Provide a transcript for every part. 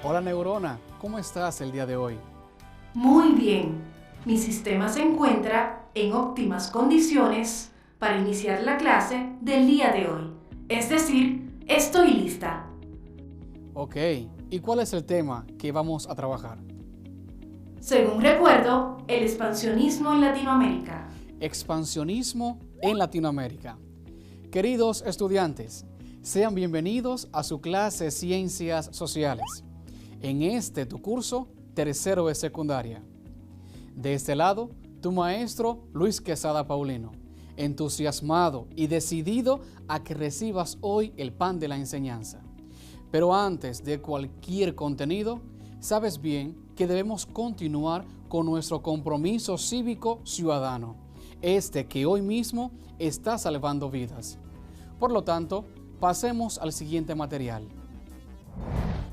Hola Neurona, ¿cómo estás el día de hoy? Muy bien, mi sistema se encuentra en óptimas condiciones para iniciar la clase del día de hoy. Es decir, estoy lista. Ok, ¿y cuál es el tema que vamos a trabajar? Según recuerdo, el expansionismo en Latinoamérica. Expansionismo en Latinoamérica. Queridos estudiantes, sean bienvenidos a su clase de Ciencias Sociales. En este tu curso, tercero de secundaria. De este lado, tu maestro Luis Quesada Paulino, entusiasmado y decidido a que recibas hoy el pan de la enseñanza. Pero antes de cualquier contenido, sabes bien que debemos continuar con nuestro compromiso cívico ciudadano, este que hoy mismo está salvando vidas. Por lo tanto, pasemos al siguiente material.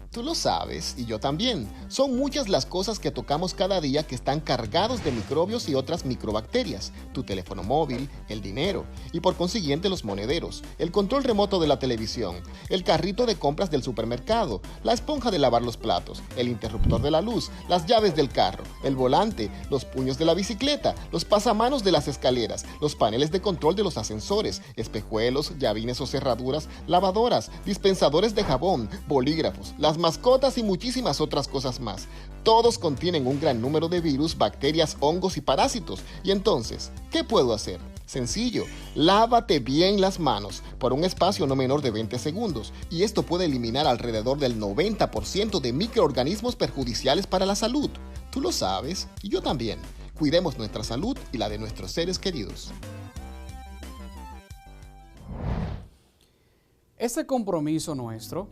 Tú lo sabes, y yo también. Son muchas las cosas que tocamos cada día que están cargados de microbios y otras microbacterias. Tu teléfono móvil, el dinero, y por consiguiente los monederos, el control remoto de la televisión, el carrito de compras del supermercado, la esponja de lavar los platos, el interruptor de la luz, las llaves del carro, el volante, los puños de la bicicleta, los pasamanos de las escaleras, los paneles de control de los ascensores, espejuelos, llavines o cerraduras, lavadoras, dispensadores de jabón, bolígrafos, las mascotas y muchísimas otras cosas más. Todos contienen un gran número de virus, bacterias, hongos y parásitos. Y entonces, ¿qué puedo hacer? Sencillo, lávate bien las manos por un espacio no menor de 20 segundos y esto puede eliminar alrededor del 90% de microorganismos perjudiciales para la salud. Tú lo sabes y yo también. Cuidemos nuestra salud y la de nuestros seres queridos. Este compromiso nuestro,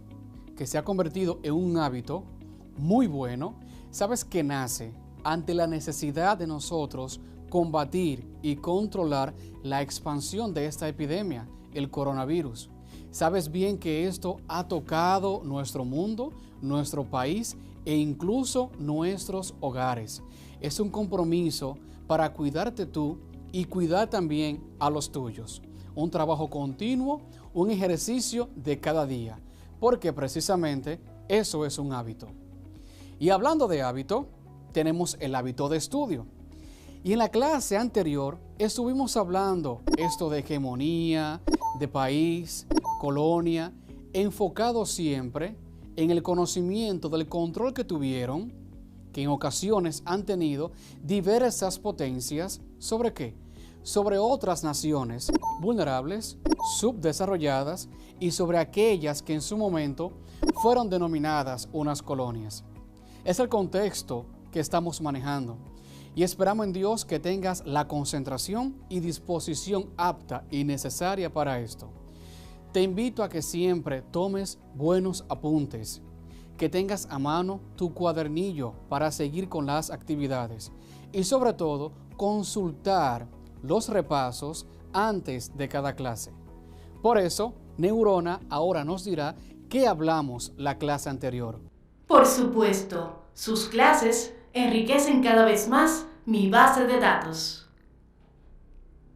que se ha convertido en un hábito muy bueno, sabes que nace ante la necesidad de nosotros combatir y controlar la expansión de esta epidemia, el coronavirus. Sabes bien que esto ha tocado nuestro mundo, nuestro país e incluso nuestros hogares. Es un compromiso para cuidarte tú y cuidar también a los tuyos. Un trabajo continuo, un ejercicio de cada día, porque precisamente eso es un hábito. Y hablando de hábito, tenemos el hábito de estudio. Y en la clase anterior estuvimos hablando esto de hegemonía, de país, colonia, enfocado siempre en el conocimiento del control que tuvieron, que en ocasiones han tenido diversas potencias, ¿sobre qué? Sobre otras naciones vulnerables, subdesarrolladas y sobre aquellas que en su momento fueron denominadas unas colonias. Es el contexto que estamos manejando y esperamos en Dios que tengas la concentración y disposición apta y necesaria para esto. Te invito a que siempre tomes buenos apuntes, que tengas a mano tu cuadernillo para seguir con las actividades y sobre todo consultar los repasos antes de cada clase. Por eso, Neurona ahora nos dirá qué hablamos la clase anterior. Por supuesto, sus clases enriquecen cada vez más mi base de datos.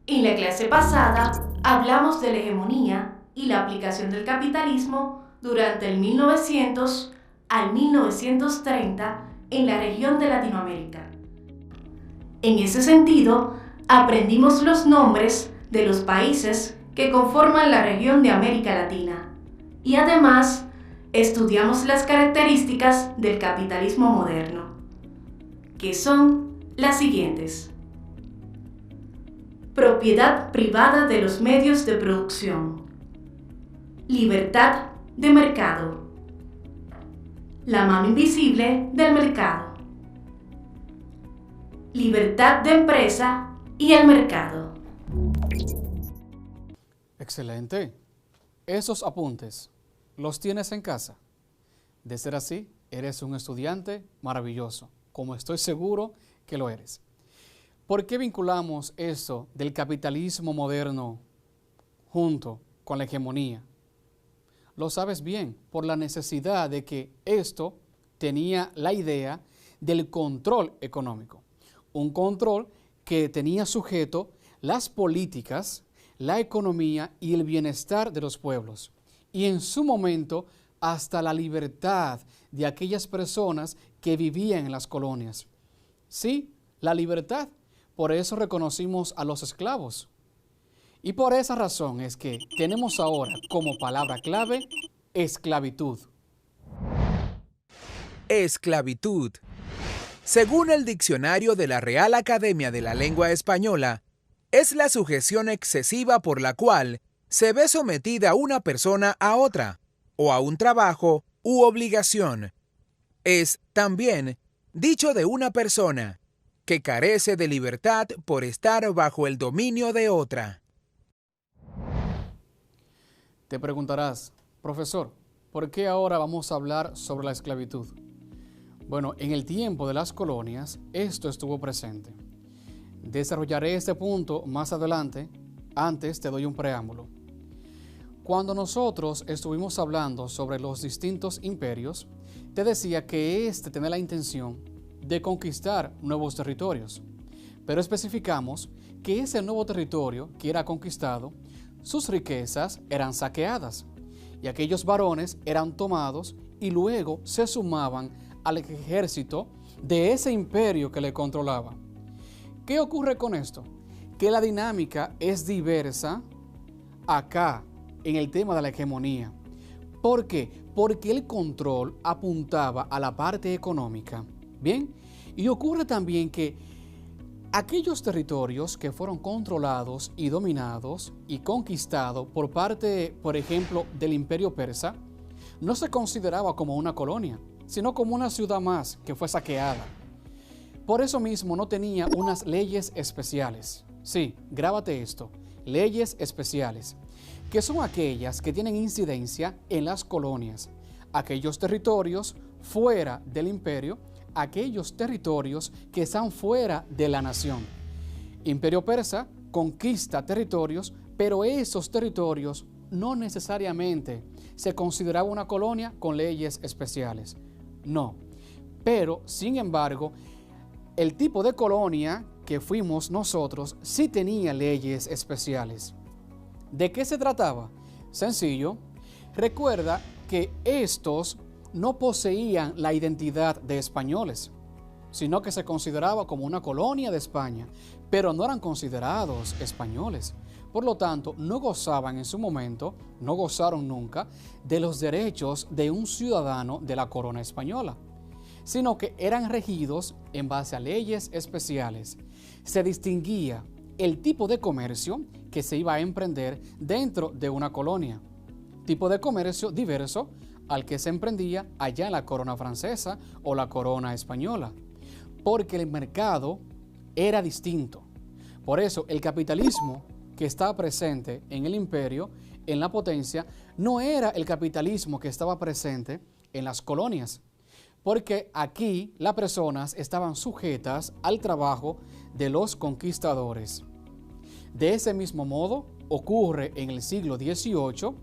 En la clase pasada hablamos de la hegemonía y la aplicación del capitalismo durante el 1900 al 1930 en la región de Latinoamérica. En ese sentido, aprendimos los nombres de los países que conforman la región de América Latina y además estudiamos las características del capitalismo moderno, que son las siguientes: propiedad privada de los medios de producción, libertad de mercado, la mano invisible del mercado, libertad de empresa y el mercado. Excelente. Esos apuntes, ¿los tienes en casa? De ser así, eres un estudiante maravilloso, como estoy seguro que lo eres. ¿Por qué vinculamos esto del capitalismo moderno junto con la hegemonía. Lo sabes bien, por la necesidad de que esto tenía la idea del control económico. Un control que tenía sujeto las políticas, la economía y el bienestar de los pueblos. Y en su momento, hasta la libertad de aquellas personas que vivían en las colonias. Sí, la libertad. Por eso reconocimos a los esclavos. Y por esa razón es que tenemos ahora como palabra clave esclavitud. Esclavitud. Según el diccionario de la Real Academia de la Lengua Española, es la sujeción excesiva por la cual se ve sometida una persona a otra, o a un trabajo u obligación. Es, también, dicho de una persona que carece de libertad por estar bajo el dominio de otra. Te preguntarás, profesor, ¿por qué ahora vamos a hablar sobre la esclavitud? Bueno, en el tiempo de las colonias, esto estuvo presente. Desarrollaré este punto más adelante, antes te doy un preámbulo. Cuando nosotros estuvimos hablando sobre los distintos imperios, te decía que este tenía la intención de conquistar nuevos territorios, pero especificamos que ese nuevo territorio que era conquistado, sus riquezas eran saqueadas y aquellos varones eran tomados y luego se sumaban al ejército de ese imperio que le controlaba. ¿Qué ocurre con esto? Que la dinámica es diversa acá en el tema de la hegemonía. ¿Por qué? Porque el control apuntaba a la parte económica. ¿Bien? Y ocurre también que aquellos territorios que fueron controlados y dominados y conquistados por parte, por ejemplo, del imperio persa, no se consideraba como una colonia, sino como una ciudad más que fue saqueada. Por eso mismo no tenía unas leyes especiales. Sí, grábate esto, leyes especiales, que son aquellas que tienen incidencia en las colonias, aquellos territorios fuera del imperio, aquellos territorios que están fuera de la nación. Imperio persa conquista territorios, pero esos territorios no necesariamente se consideraba una colonia con leyes especiales. No, pero sin embargo, el tipo de colonia que fuimos nosotros sí tenía leyes especiales. ¿De qué se trataba? Sencillo, recuerda que estos no poseían la identidad de españoles, sino que se consideraba como una colonia de España, pero no eran considerados españoles. Por lo tanto, no gozaban en su momento, no gozaron nunca, de los derechos de un ciudadano de la corona española, sino que eran regidos en base a leyes especiales. Se distinguía el tipo de comercio que se iba a emprender dentro de una colonia, tipo de comercio diverso al que se emprendía allá en la corona francesa o la corona española, porque el mercado era distinto. Por eso el capitalismo que estaba presente en el imperio, en la potencia, no era el capitalismo que estaba presente en las colonias, porque aquí las personas estaban sujetas al trabajo de los conquistadores. De ese mismo modo ocurre en el siglo XVIII,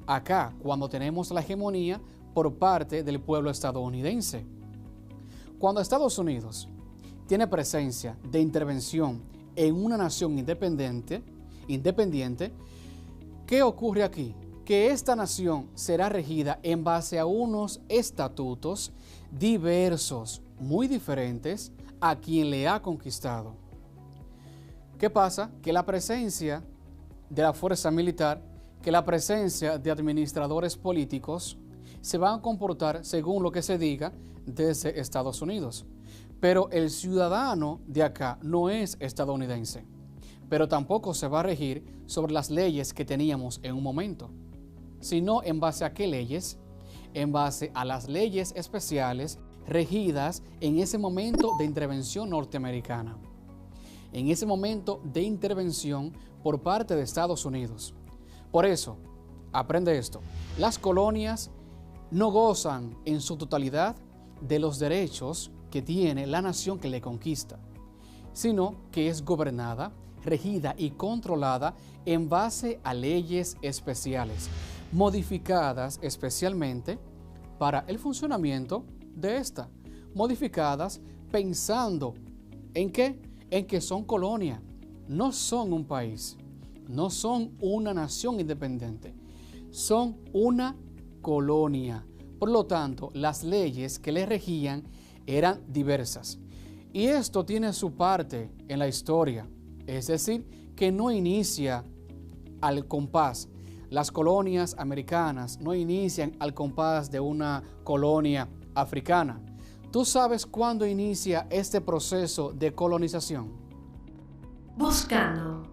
acá cuando tenemos la hegemonía por parte del pueblo estadounidense. Cuando Estados Unidos tiene presencia de intervención en una nación independiente, ¿qué ocurre aquí? Que esta nación será regida en base a unos estatutos diversos, muy diferentes a quien le ha conquistado. ¿Qué pasa? Que la presencia de la fuerza militar, que la presencia de administradores políticos se van a comportar según lo que se diga desde Estados Unidos. Pero el ciudadano de acá no es estadounidense, pero tampoco se va a regir sobre las leyes que teníamos en un momento, sino en base a qué leyes, en base a las leyes especiales regidas en ese momento de intervención norteamericana, en ese momento de intervención por parte de Estados Unidos. Por eso, aprende esto, las colonias no gozan en su totalidad de los derechos que tiene la nación que le conquista, sino que es gobernada, regida y controlada en base a leyes especiales, modificadas especialmente para el funcionamiento de esta, modificadas pensando ¿en qué? En que son colonia, no son un país, no son una nación independiente, son una colonia. Por lo tanto, las leyes que les regían eran diversas. Y esto tiene su parte en la historia, es decir, que no inicia al compás. Las colonias americanas no inician al compás de una colonia africana. ¿Tú sabes cuándo inicia este proceso de colonización? Buscando.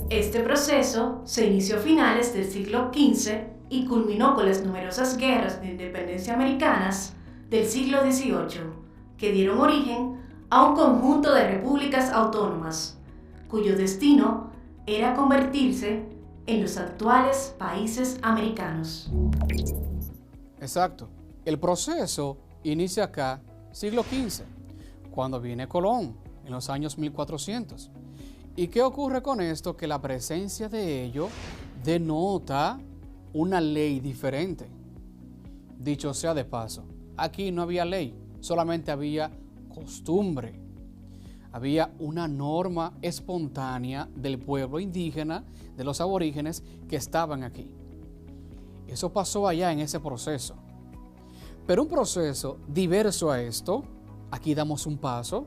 Este proceso se inició a finales del siglo XV y culminó con las numerosas guerras de independencia americanas del siglo XVIII, que dieron origen a un conjunto de repúblicas autónomas, cuyo destino era convertirse en los actuales países americanos. Exacto. El proceso inicia acá, siglo XV, cuando viene Colón, en los años 1400. ¿Y qué ocurre con esto? Que la presencia de ello denota una ley diferente. Dicho sea de paso, aquí no había ley, solamente había costumbre. Había una norma espontánea del pueblo indígena, de los aborígenes que estaban aquí. Eso pasó allá en ese proceso. Pero un proceso diverso a esto, aquí damos un paso,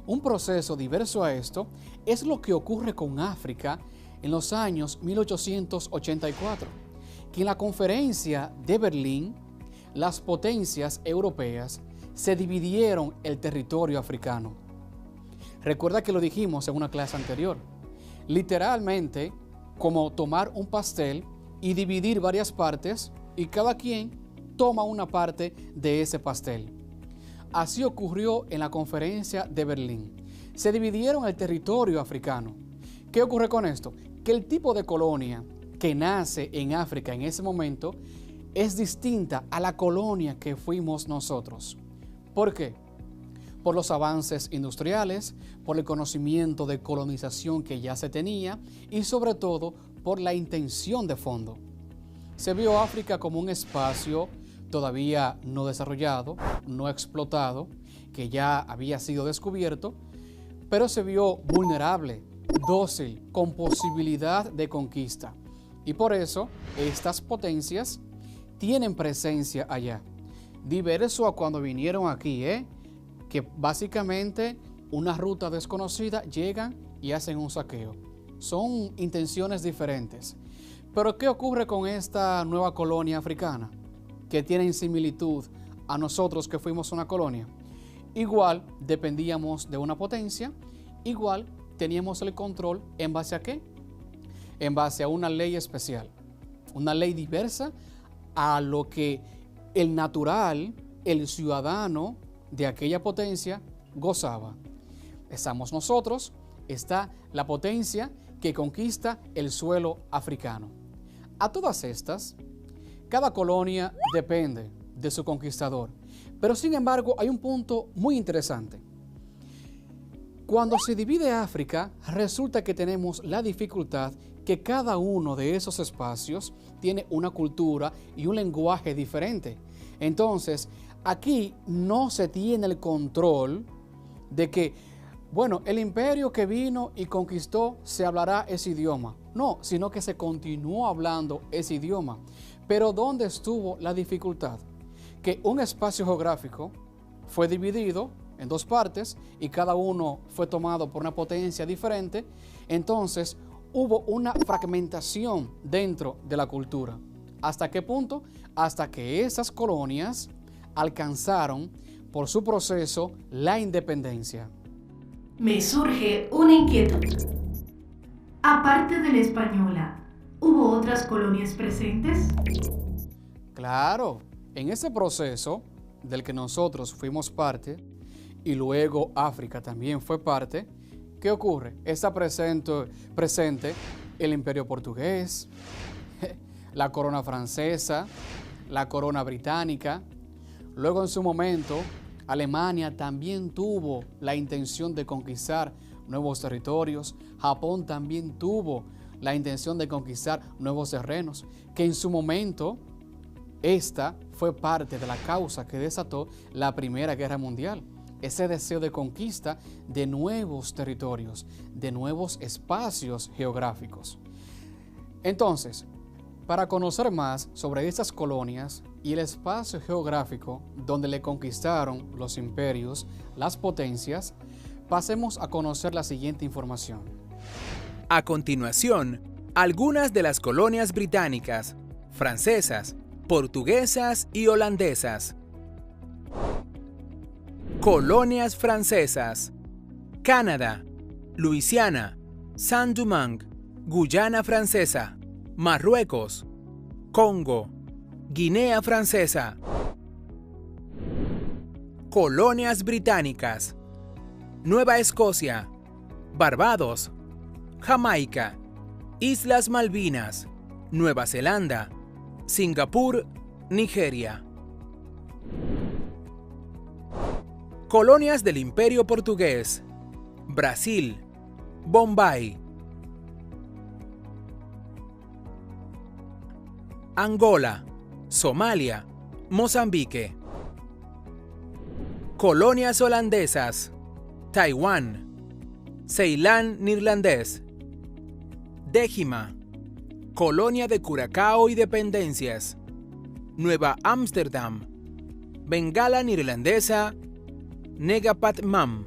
un proceso diverso a esto es lo que ocurre con África en los años 1884, que en la conferencia de Berlín, las potencias europeas se dividieron el territorio africano. Recuerda que lo dijimos en una clase anterior. Literalmente, como tomar un pastel y dividir varias partes y cada quien toma una parte de ese pastel. Así ocurrió en la conferencia de Berlín. Se dividieron el territorio africano. ¿Qué ocurre con esto? Que el tipo de colonia que nace en África en ese momento es distinta a la colonia que fuimos nosotros. ¿Por qué? Por los avances industriales, por el conocimiento de colonización que ya se tenía y sobre todo por la intención de fondo. Se vio África como un espacio todavía no desarrollado, no explotado, que ya había sido descubierto, pero se vio vulnerable, dócil, con posibilidad de conquista. Y por eso estas potencias tienen presencia allá. Diverso a cuando vinieron aquí, que básicamente una ruta desconocida llegan y hacen un saqueo. Son intenciones diferentes. Pero ¿qué ocurre con esta nueva colonia africana? Que tienen similitud a nosotros que fuimos una colonia. Igual dependíamos de una potencia, igual teníamos el control en base a ¿qué? En base a una ley especial, una ley diversa a lo que el natural, el ciudadano de aquella potencia gozaba. Estamos nosotros, está la potencia que conquista el suelo africano. A todas estas, cada colonia depende de su conquistador. Pero sin embargo, hay un punto muy interesante. Cuando se divide África, resulta que tenemos la dificultad que cada uno de esos espacios tiene una cultura y un lenguaje diferente. Entonces, aquí no se tiene el control de que, bueno, el imperio que vino y conquistó se hablará ese idioma. No, sino que se continuó hablando ese idioma. Pero ¿dónde estuvo la dificultad? Que un espacio geográfico fue dividido en dos partes y cada uno fue tomado por una potencia diferente. Entonces hubo una fragmentación dentro de la cultura. ¿Hasta qué punto? Hasta que esas colonias alcanzaron por su proceso la independencia. Me surge una inquietud. Aparte de la española, ¿hubo otras colonias presentes? Claro, en ese proceso del que nosotros fuimos parte y luego África también fue parte, ¿qué ocurre? Está presente el Imperio Portugués, la corona francesa, la corona británica. Luego en su momento, Alemania también tuvo la intención de conquistar nuevos territorios. Japón también tuvo la intención de conquistar nuevos terrenos, que en su momento esta fue parte de la causa que desató la Primera Guerra Mundial. Ese deseo de conquista de nuevos territorios, de nuevos espacios geográficos. Entonces, para conocer más sobre estas colonias y el espacio geográfico donde le conquistaron los imperios, las potencias, pasemos a conocer la siguiente información. A continuación, algunas de las colonias británicas, francesas, portuguesas y holandesas. Colonias francesas: Canadá, Luisiana, Saint-Domingue, Guyana Francesa, Marruecos, Congo, Guinea Francesa. Colonias británicas: Nueva Escocia, Barbados, Jamaica, Islas Malvinas, Nueva Zelanda, Singapur, Nigeria. Colonias del Imperio Portugués: Brasil, Bombay, Angola, Somalia, Mozambique. Colonias holandesas: Taiwán, Ceilán neerlandés, Dejima, Colonia de Curazao y Dependencias, Nueva Ámsterdam, Bengala neerlandesa, Negapat-Mam.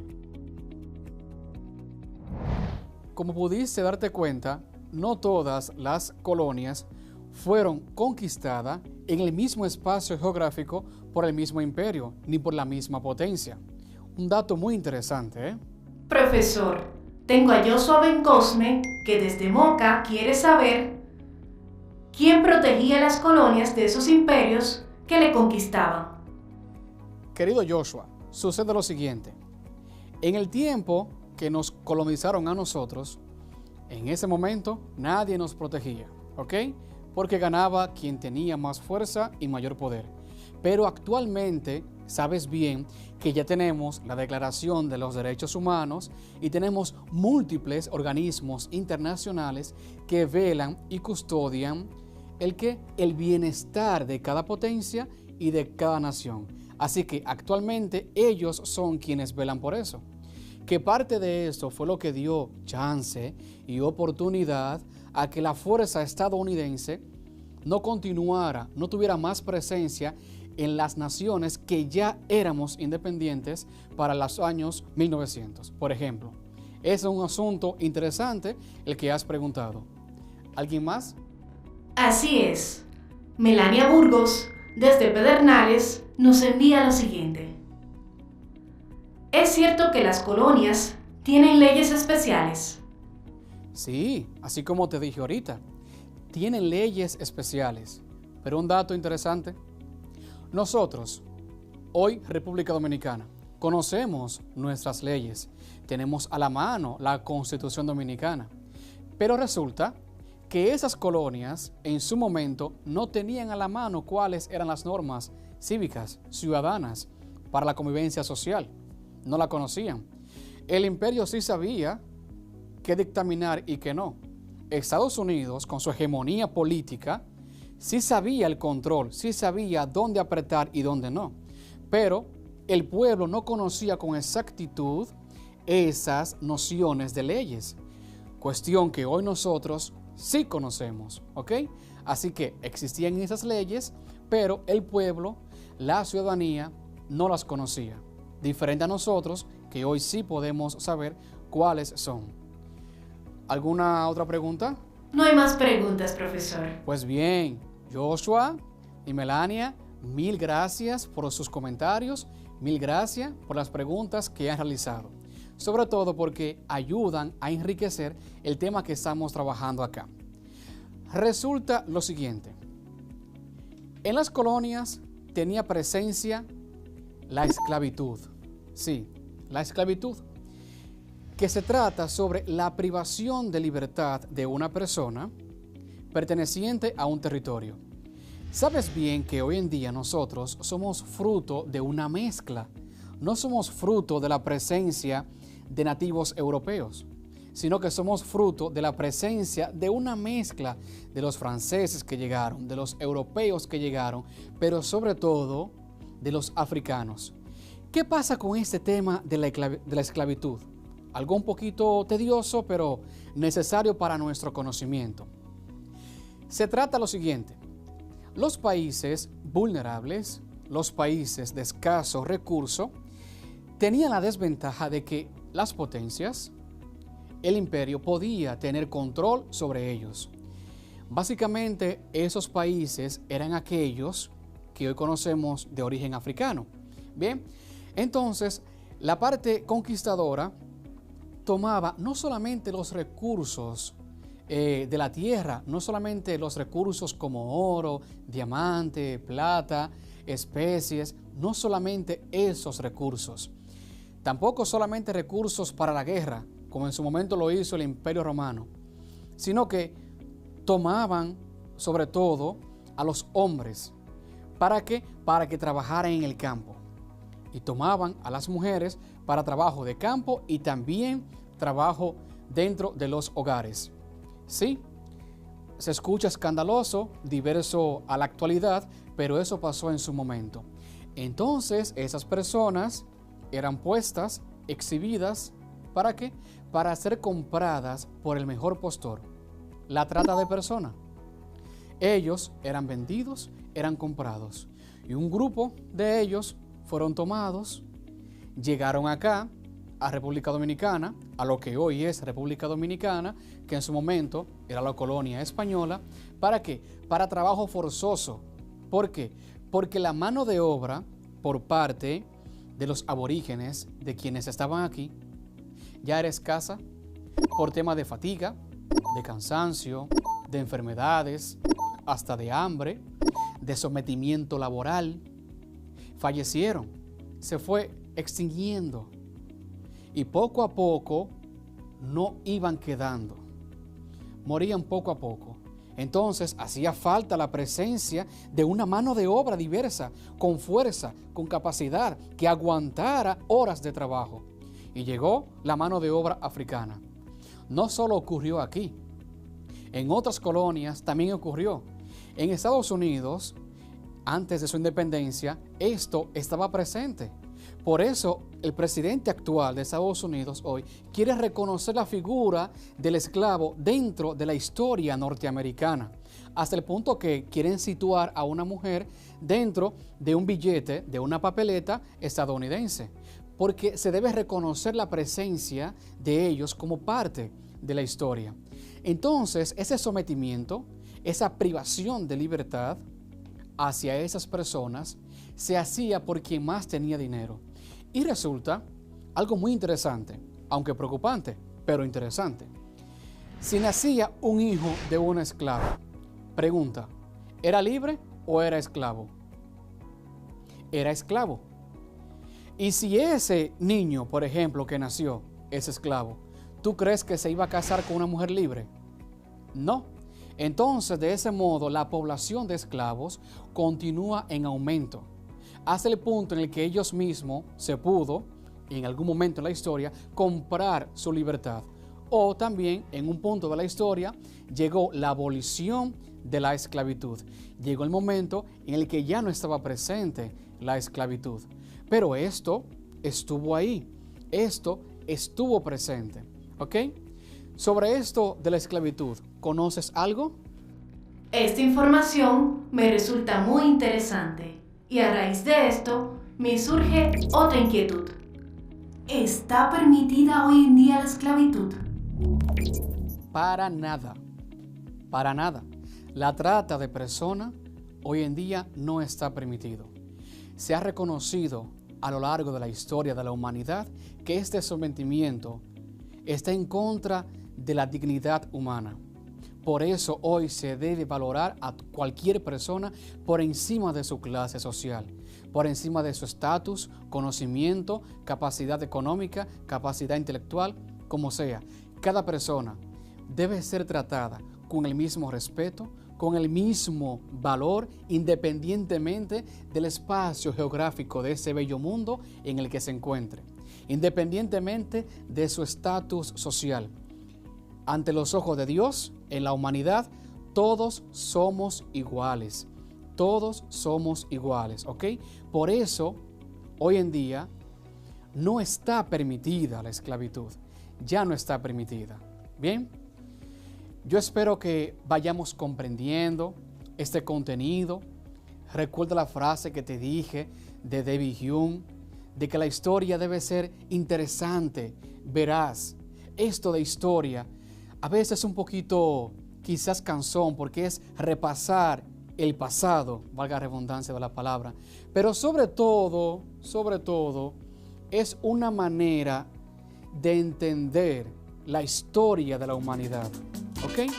Como pudiste darte cuenta, no todas las colonias fueron conquistadas en el mismo espacio geográfico por el mismo imperio, ni por la misma potencia. Un dato muy interesante, ¿eh? Profesor, tengo a Joshua Bencosme, que desde Moca quiere saber quién protegía las colonias de esos imperios que le conquistaban. Querido Joshua, sucede lo siguiente. En el tiempo que nos colonizaron a nosotros, en ese momento nadie nos protegía, ¿ok? Porque ganaba quien tenía más fuerza y mayor poder. Pero actualmente sabes bien que ya tenemos la Declaración de los Derechos Humanos y tenemos múltiples organismos internacionales que velan y custodian el bienestar de cada potencia y de cada nación. Así que actualmente ellos son quienes velan por eso. Que parte de esto fue lo que dio chance y oportunidad a que la fuerza estadounidense no continuara, no tuviera más presencia en las naciones que ya éramos independientes para los años 1900. Por ejemplo, ese es un asunto interesante el que has preguntado. ¿Alguien más? Así es. Melania Burgos, desde Pedernales, nos envía lo siguiente. ¿Es cierto que las colonias tienen leyes especiales? Sí, así como te dije ahorita, tienen leyes especiales. Pero un dato interesante, nosotros, hoy República Dominicana, conocemos nuestras leyes, tenemos a la mano la Constitución Dominicana, pero resulta que esas colonias en su momento no tenían a la mano cuáles eran las normas cívicas, ciudadanas, para la convivencia social. No la conocían. El imperio sí sabía qué dictaminar y qué no. Estados Unidos, con su hegemonía política, sí sabía el control, sí sabía dónde apretar y dónde no. Pero el pueblo no conocía con exactitud esas nociones de leyes. Cuestión que hoy nosotros sí conocemos, ¿ok? Así que existían esas leyes, pero el pueblo, la ciudadanía, no las conocía. Diferente a nosotros, que hoy sí podemos saber cuáles son. ¿Alguna otra pregunta? No hay más preguntas, profesor. Pues bien, Joshua y Melania, mil gracias por sus comentarios, mil gracias por las preguntas que han realizado. Sobre todo porque ayudan a enriquecer el tema que estamos trabajando acá. Resulta lo siguiente. En las colonias tenía presencia la esclavitud. Sí, la esclavitud, que se trata sobre la privación de libertad de una persona perteneciente a un territorio. Sabes bien que hoy en día nosotros somos fruto de una mezcla. No somos fruto de la presencia de nativos europeos, sino que somos fruto de la presencia de una mezcla de los franceses que llegaron, de los europeos que llegaron, pero sobre todo de los africanos. ¿Qué pasa con este tema de la esclavitud? Algo un poquito tedioso, pero necesario para nuestro conocimiento. Se trata de lo siguiente: los países vulnerables, los países de escasos recursos, tenían la desventaja de que las potencias, el imperio, podía tener control sobre ellos. Básicamente, esos países eran aquellos que hoy conocemos de origen africano. Bien, entonces, la parte conquistadora tomaba no solamente los recursos de la tierra, no solamente los recursos como oro, diamante, plata, especies, no solamente esos recursos. Tampoco solamente recursos para la guerra, como en su momento lo hizo el Imperio Romano, sino que tomaban sobre todo a los hombres. ¿Para qué? Para que trabajaran en el campo. Y tomaban a las mujeres para trabajo de campo y también trabajo dentro de los hogares. Sí, se escucha escandaloso, diverso a la actualidad, pero eso pasó en su momento. Entonces, esas personas eran puestas, exhibidas, ¿para qué? Para ser compradas por el mejor postor. La trata de personas. Ellos eran vendidos, eran comprados. Y un grupo de ellos fueron tomados, llegaron acá, a República Dominicana, a lo que hoy es República Dominicana, que en su momento era la colonia española. ¿Para qué? Para trabajo forzoso. ¿Por qué? Porque la mano de obra por parte de los aborígenes, de quienes estaban aquí, ya era escasa por temas de fatiga, de cansancio, de enfermedades, hasta de hambre, de sometimiento laboral. Fallecieron, se fue extinguiendo y poco a poco no iban quedando, morían poco a poco. Entonces hacía falta la presencia de una mano de obra diversa, con fuerza, con capacidad, que aguantara horas de trabajo. Y llegó la mano de obra africana. No solo ocurrió aquí, en otras colonias también ocurrió. En Estados Unidos, antes de su independencia, esto estaba presente. Por eso, el presidente actual de Estados Unidos hoy quiere reconocer la figura del esclavo dentro de la historia norteamericana, hasta el punto que quieren situar a una mujer dentro de un billete, de una papeleta estadounidense, porque se debe reconocer la presencia de ellos como parte de la historia. Entonces, ese sometimiento, esa privación de libertad hacia esas personas, se hacía por quien más tenía dinero. Y resulta algo muy interesante, aunque preocupante, pero interesante. Si nacía un hijo de una esclava, pregunta, ¿era libre o era esclavo? Era esclavo. Y si ese niño, por ejemplo, que nació, es esclavo, ¿tú crees que se iba a casar con una mujer libre? No. Entonces, de ese modo, la población de esclavos continúa en aumento, hasta el punto en el que ellos mismos se pudo, en algún momento en la historia, comprar su libertad. O también, en un punto de la historia, llegó la abolición de la esclavitud. Llegó el momento en el que ya no estaba presente la esclavitud. Pero esto estuvo ahí, esto estuvo presente, ¿ok? Sobre esto de la esclavitud, ¿conoces algo? Esta información me resulta muy interesante y a raíz de esto me surge otra inquietud. ¿Está permitida hoy en día la esclavitud? Para nada, para nada. La trata de personas hoy en día no está permitido. Se ha reconocido a lo largo de la historia de la humanidad que este sometimiento está en contra de la dignidad humana. Por eso hoy se debe valorar a cualquier persona por encima de su clase social, por encima de su estatus, conocimiento, capacidad económica, capacidad intelectual, como sea. Cada persona debe ser tratada con el mismo respeto, con el mismo valor, independientemente del espacio geográfico de ese bello mundo en el que se encuentre. independientemente de su estatus social. Ante los ojos de Dios, en la humanidad, todos somos iguales. Todos somos iguales, ¿ok? Por eso, hoy en día, no está permitida la esclavitud. Ya no está permitida. ¿Bien? Yo espero que vayamos comprendiendo este contenido. Recuerda la frase que te dije de David Hume, de que la historia debe ser interesante, veraz. Esto de historia a veces es un poquito quizás cansón porque es repasar el pasado, valga la redundancia de la palabra, pero sobre todo, es una manera de entender la historia de la humanidad, ¿ok?